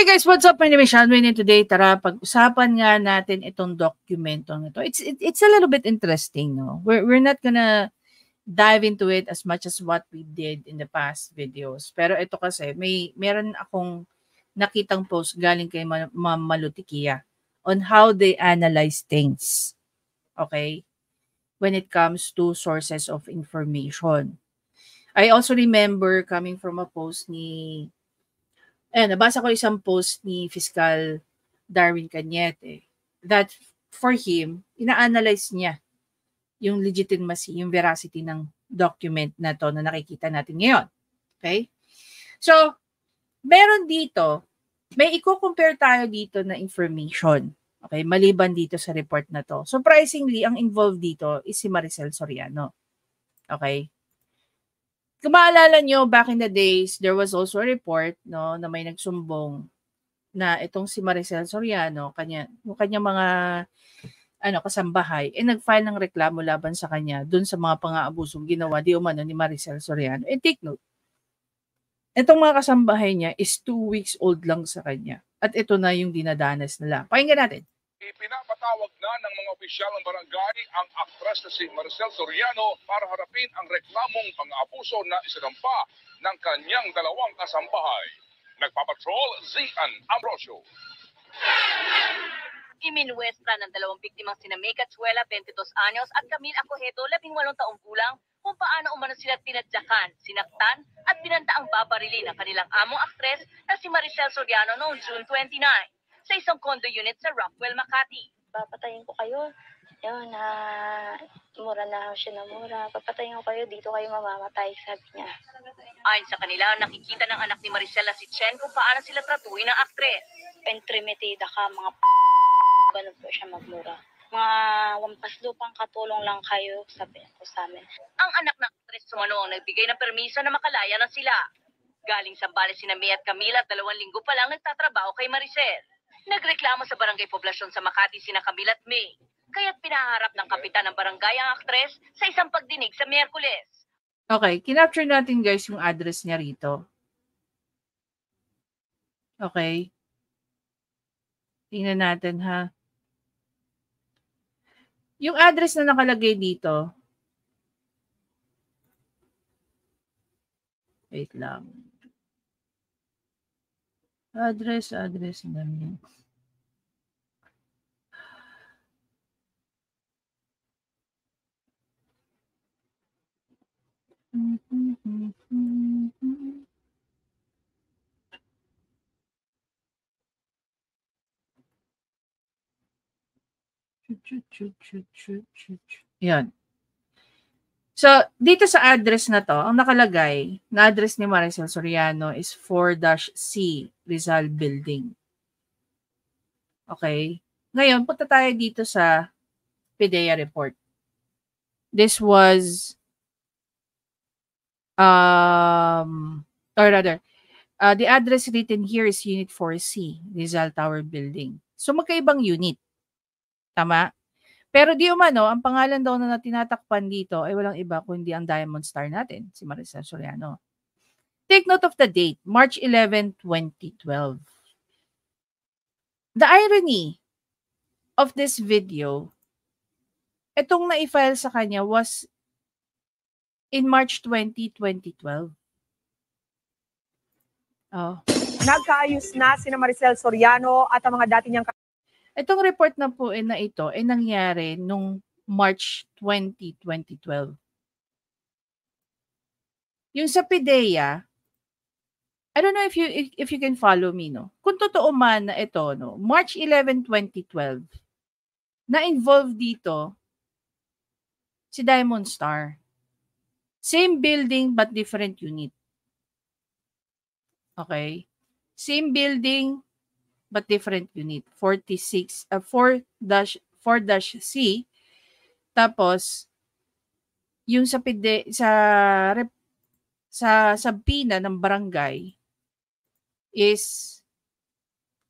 Hey guys, what's up? My name is Shanwin and today, tara, pag-usapan nga natin itong dokumentong ito. It's a little bit interesting, no? We're not gonna dive into it as much as what we did in the past videos. Pero ito kasi, meron akong nakitang post galing kay Ma'am Malutikia on how they analyze things. Okay? When it comes to sources of information. I also remember coming from a post nabasa ko isang post ni Fiscal Darwin Cañete that for him, ina-analyze niya yung legitimacy, yung veracity ng document na to na nakikita natin ngayon. Okay? So, meron dito, may i-compare tayo dito na information. Okay? Maliban dito sa report na to. Surprisingly, ang involved dito is si Maricel Soriano. Okay? Kung maalala nyo, back in the days, there was also a report no, na may nagsumbong na itong si Maricel Soriano, yung kanyang mga kasambahay, nag-file ng reklamo laban sa kanya dun sa mga pang-aabusong ginawa di umano ni Maricel Soriano. And take note, itong mga kasambahay niya is 2 weeks old lang sa kanya. At ito na yung dinadanas nila. Pakinggan natin. Ipinapatawag na ng mga opisyal ng barangay ang aktres na si Maricel Soriano para harapin ang reklamong pang-aabuso na isinampa ng kanyang dalawang kasambahay. Nagpapatrol, Zian Ambrosio. Iminwestra ng dalawang biktimang sina May Catsuela, 22 anyos, at Camille Acojedo, 18 taong gulang, kung paano umano sila tinadyakan, sinaktan, at binanta ang babarili ng kanilang among aktres na si Maricel Soriano noong June 29 sa isang condo unit sa Rockwell, Makati. Papatayin ko kayo. Yun, mura na siya na mura. Papatayin ko kayo, dito kayo mamamatay, sabi niya. Ayon sa kanila, nakikita ng anak ni Maricel na si Chen kung paano sila tratuhin ng aktres. Pentrimetida ka, mga ganun po siya magmura. Mga wampas lupang katulong lang kayo, sabi ko sa amin. Ang anak ng aktres sumano ang nagbigay ng permiso na makalaya na sila. Galing sa bale sina May at Camila at 2 linggo pa lang nagtatrabaho kay Maricel. Nagreklamo sa barangay poblasyon sa Makati sina Camila at May, kaya't pinaharap ng kapitan ng barangay ang aktres sa isang pagdinig sa Miyerkules. Okay, kinapture natin guys yung address niya rito. Okay. Tingnan natin ha. Yung address na nakalagay dito. Wait lang. Address namin. Yan. So, dito sa address na to, ang nakalagay, na address ni Maricel Soriano is 4-C Rizal Building. Okay? Ngayon, punta tayo dito sa PDEA report. This was, the address written here is Unit 4C, Rizal Tower Building. So, magkaibang unit. Tama? Pero di umano, ang pangalan daw na tinatakpan dito ay walang iba kundi ang Diamond Star natin, si Maricel Soriano. Take note of the date, March 11, 2012. The irony of this video, itong na-file sa kanya was in March 20, 2012. Oh. Nagkaayos na sina Maricel Soriano at ang mga dati niyang Itong report na po na ito ay nangyari nung March 20, 2012. Yung sa PDEA, I don't know if you can follow me, no? Kung totoo man na ito, no, March 11, 2012, na-involved dito si Diamond Star. Same building but different unit. Okay? Same building but different unit. 4-C. Tapos, yung sa Sabina ng barangay is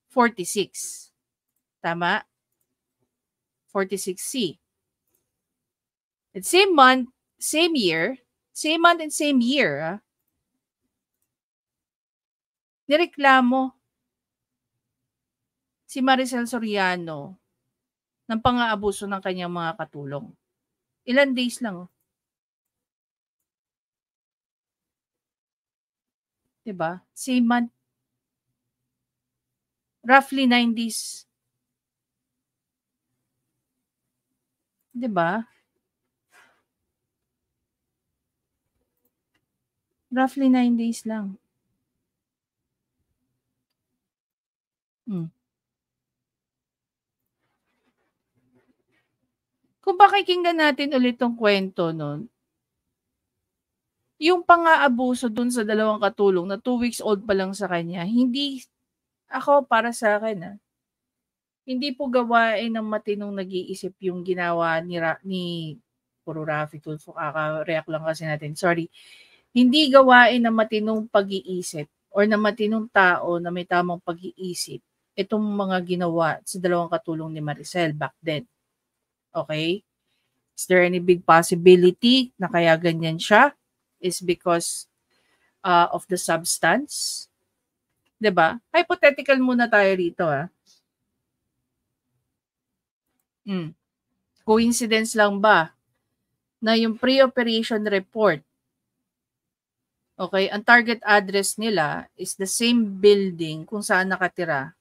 46. Tama? 46C. At same month, same year, same month and same year, nireklamo si Maricel Soriano ng pang-aabuso ng kanyang mga katulong. Ilan days lang. Diba? Same month. Roughly 9 days. Diba? Roughly 9 days lang. Kung pakikinggan natin ulit tong kwento nun, yung pang-aabuso dun sa dalawang katulong na 2 weeks old pa lang sa kanya, hindi, ako para sa akin, hindi po gawain ng matinong nag-iisip yung ginawa ni puro Raffy Tulfo, kaka-react lang kasi natin, sorry. Hindi gawain ng matinong pag-iisip or ng matinong tao na may tamang pag-iisip itong mga ginawa sa dalawang katulong ni Maricel back then. Okay? Is there any big possibility na kaya ganyan siya? Is because of the substance? 'Di ba? Hypothetical muna tayo rito, Coincidence lang ba na yung pre-operation report, okay, ang target address nila is the same building kung saan nakatira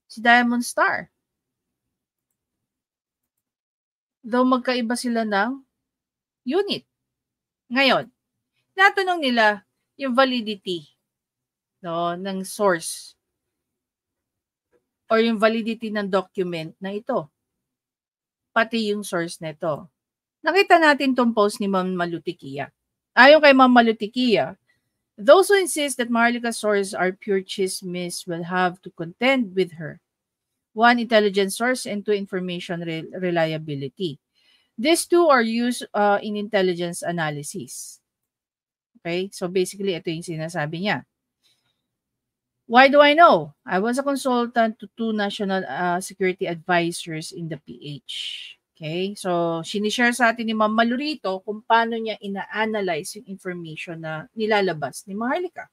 si Diamond Star? Though magkaiba sila ng unit. Ngayon, natanong nila yung validity ng source or yung validity ng document na ito. Pati yung source nito. Nakita natin tong post ni Ma'am Malutikia. Ayon kay Ma'am Malutikia, those who insist that Maharlika's sources are pure chismis will have to contend with her. 1, intelligence source, and 2, information reliability. These two are used in intelligence analysis. Okay? So basically, ito yung sinasabi niya. Why do I know? I was a consultant to 2 national security advisors in the PH. Okay? So, sinishare sa atin ni Ma'am Malurito kung paano niya ina-analyze yung information na nilalabas ni Maharlika.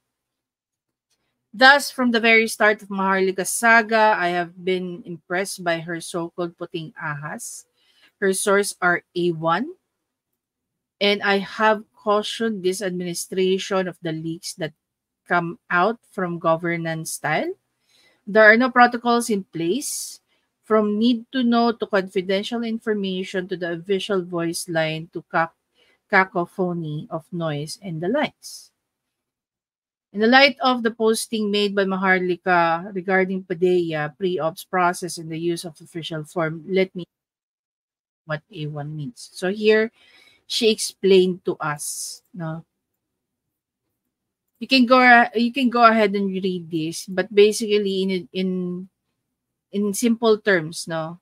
Thus, from the very start of Maharlika's saga, I have been impressed by her so-called puting ahas. Her sources are A1, and I have cautioned this administration of the leaks that come out from governance style. There are no protocols in place, from need to know to confidential information to the official voice line to cacophony of noise and the likes. In the light of the posting made by Maharlika regarding PDEA pre-ops process and the use of official form, let me what A1 means. So here, she explained to us. No, you can go ahead and read this, but basically in simple terms, no.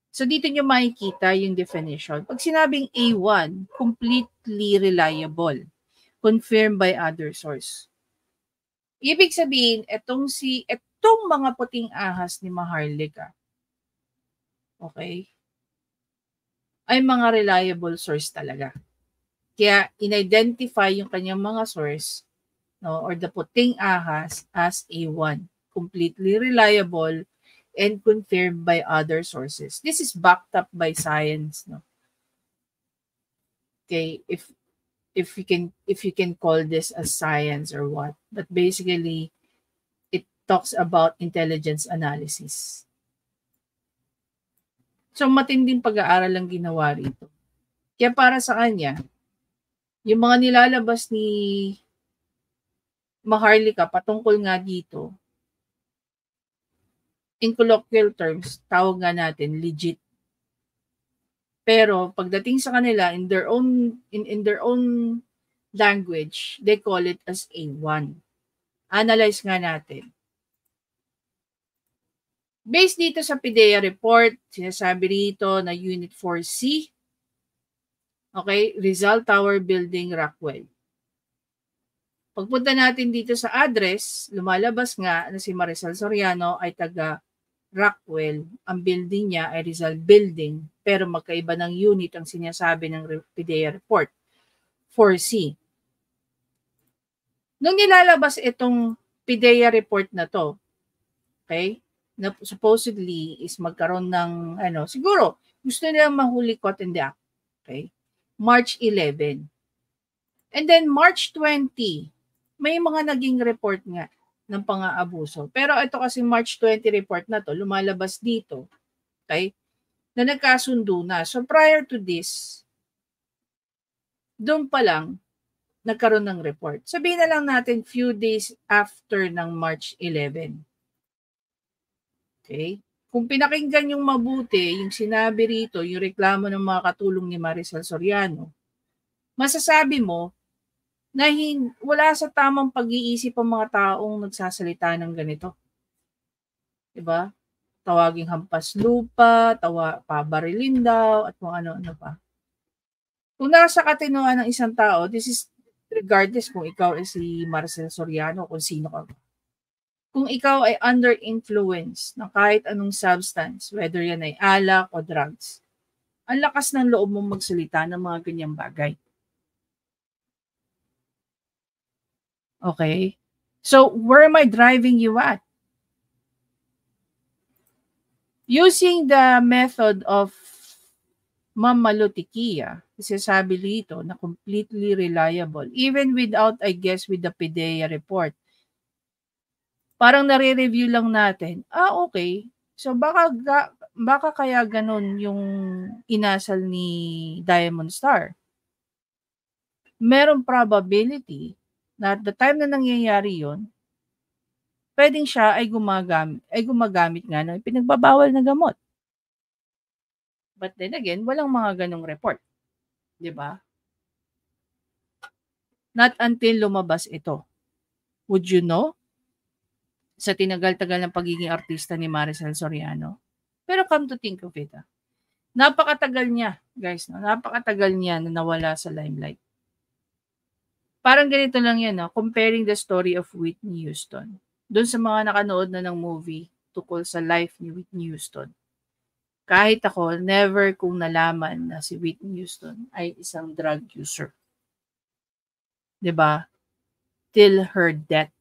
So dito nyo makikita yung definition. Pag sinabing A1, completely reliable, confirmed by other source. Ibig sabihin, itong mga puting ahas ni Maharlika, okay, ay mga reliable source talaga. Kaya in-identify yung kanyang mga source, no, or the puting ahas as A1, completely reliable and confirmed by other sources. This is backed up by science, no. Okay, if you can call this as science or what, but basically it talks about intelligence analysis. So, matinding pag-aaral ang ginawa rito. Kaya para sa kanya, yung mga nilalabas ni Maharlika patungkol nga dito, in colloquial terms, tawag nga natin legit. Pero pagdating sa kanila, in their own language, they call it as A1. Analyze nga natin. Based dito sa PDEA report, sinasabi rito na Unit 4C, okay, Rizal Tower Building, Rockwell. Pagpunta natin dito sa address, lumalabas nga na si Maricel Soriano ay taga Rockwell. Ang building niya ay Rizal Building, pero magkaiba ng unit ang sinasabi ng PDEA report, 4C. Nung nilalabas itong PDEA report na to, okay, na supposedly is magkaroon ng siguro gusto nilang mahuli caught in the act. Okay? March 11. And then March 20, may mga naging report nga ng pang-aabuso. Pero ito kasi March 20 report na to, lumalabas dito, okay, na nagkasundo na. So prior to this, doon pa lang, nagkaroon ng report. Sabihin na lang natin few days after ng March 11. Okay? Kung pinakinggan yung mabuti, yung sinabi rito, yung reklamo ng mga katulong ni Maricel Soriano, masasabi mo na wala sa tamang pag-iisip ang mga taong nagsasalita ng ganito. Diba? Tawaging hampas lupa, pabarilin daw, at kung ano-ano pa. Kung nasa katinoan ng isang tao, this is regardless kung ikaw ay si Maricel Soriano, kung sino ka. Kung ikaw ay under influence ng kahit anong substance, whether yan ay alak o drugs, ang lakas ng loob mong magsalita ng mga ganyang bagay. Okay? So, where am I driving you at? Using the method of Ma'am Malutikia, sasabi dito na completely reliable, even without, I guess, with the PDEA report. Parang nare-review lang natin, okay, so baka kaya ganun yung inasal ni Diamond Star. Merong probability na at the time na nangyayari yon, pwedeng siya ay gumagamit nga ng pinagbabawal na gamot. But then again, walang mga ganong report. Diba? Not until lumabas ito. Would you know? Sa tinagal-tagal ng pagiging artista ni Maricel Soriano. Pero come to think of it, napakatagal niya, guys. No? Napakatagal niya na nawala sa limelight. Parang ganito lang yan, comparing the story of Whitney Houston. Doon sa mga nakanood na ng movie tukol sa life ni Whitney Houston. Kahit ako, never kong nalaman na si Whitney Houston ay isang drug user. 'Di ba? Till her death.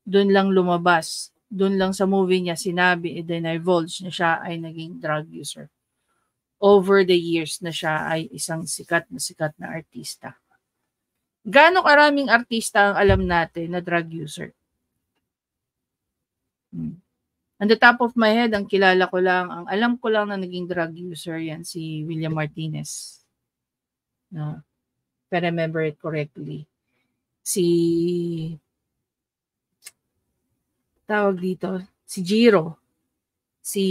Doon lang lumabas. Doon lang sa movie niya sinabi, divulge na siya ay naging drug user. Over the years na siya ay isang sikat na artista. Gaano karaming artista ang alam natin na drug user? On the top of my head, ang alam ko lang na naging drug user yan si William Martinez. No? If I remember it correctly. Si Jiro, si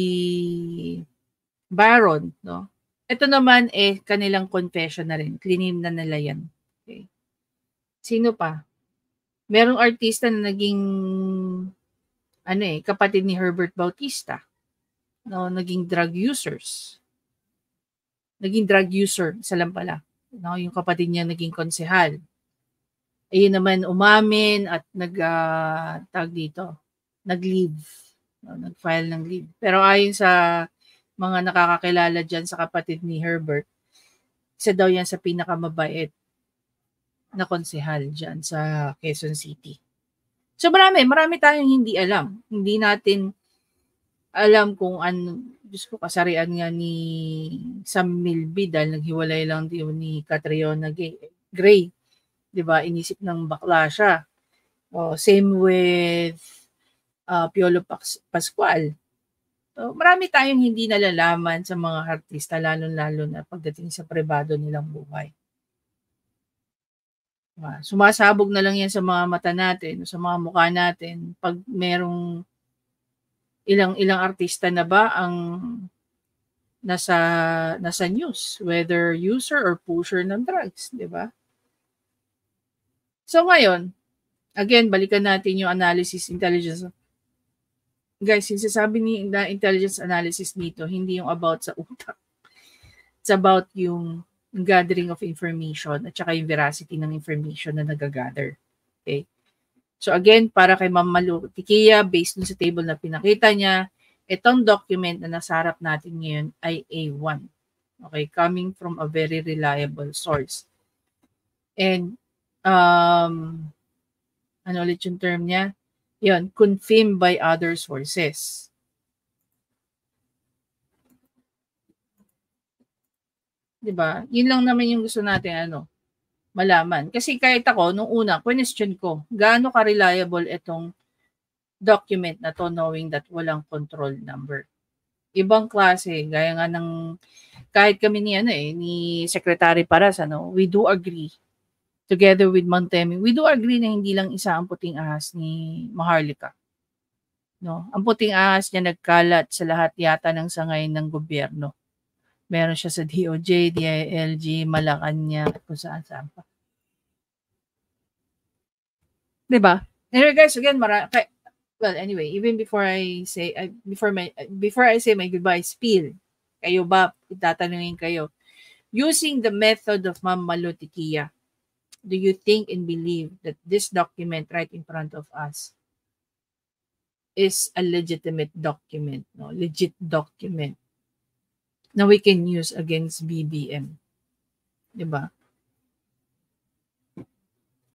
Baron, no? Ito naman kanilang confession na rin. Cleanim na nila yan. Okay. Sino pa? Merong artista na naging kapatid ni Herbert Bautista. No, naging drug users. Naging drug user, isa lang pala. No, yung kapatid niya naging konsehal. Ayun naman umamin at nag-leave. No, nag-file ng leave. Pero ayon sa mga nakakakilala dyan sa kapatid ni Herbert, isa daw yan sa pinakamabait na konsehal dyan sa Quezon City. So marami tayong hindi alam. Hindi natin alam kung Diyos ko, kasarian nga ni Sam Milby dahil naghiwalay lang din ni Catriona Gray. Diba? Inisip ng bakla siya. Same with Piolo Pascual. So, marami tayong hindi nalalaman sa mga artista, lalo-lalo na pagdating sa pribado nilang buhay. Sumasabog na lang yan sa mga mata natin, sa mga mukha natin, pag merong ilang artista na ba ang nasa news, whether user or pusher ng drugs, di ba? So ngayon, again, balikan natin yung analysis, intelligence. Guys, yung sasabi ni intelligence analysis nito, hindi yung about sa utak. It's about yung gathering of information at saka yung veracity ng information na nagagather. Okay? So again, para kay Ma'am Malutikia, based dun sa table na pinakita niya, itong document na nasa harap natin ngayon ay A1. Okay? Coming from a very reliable source. And, ano ulit yung term niya? Yun, confirmed by other sources. Diba? Yun lang naman yung gusto natin malaman. Kasi kahit ako, nung una, question ko, gaano ka-reliable itong document na to knowing that walang control number. Ibang klase, gaya nga ng, kahit kami ni Secretary Paras, we do agree, together with Montemi, we do agree na hindi lang isa ang puting ahas ni Maharlika. No? Ang puting ahas niya nagkalat sa lahat yata ng sangay ng gobyerno. Meron siya sa DOJ, DILG, Malacanang, kung saan-saan pa. Diba? Anyway guys, again, well, anyway, even before I say my goodbye spiel, kayo ba, itatanungin kayo, using the method of Ma'am Malu Tiquia, do you think and believe that this document right in front of us is a legitimate document, legit document na we can use against BBM? Diba?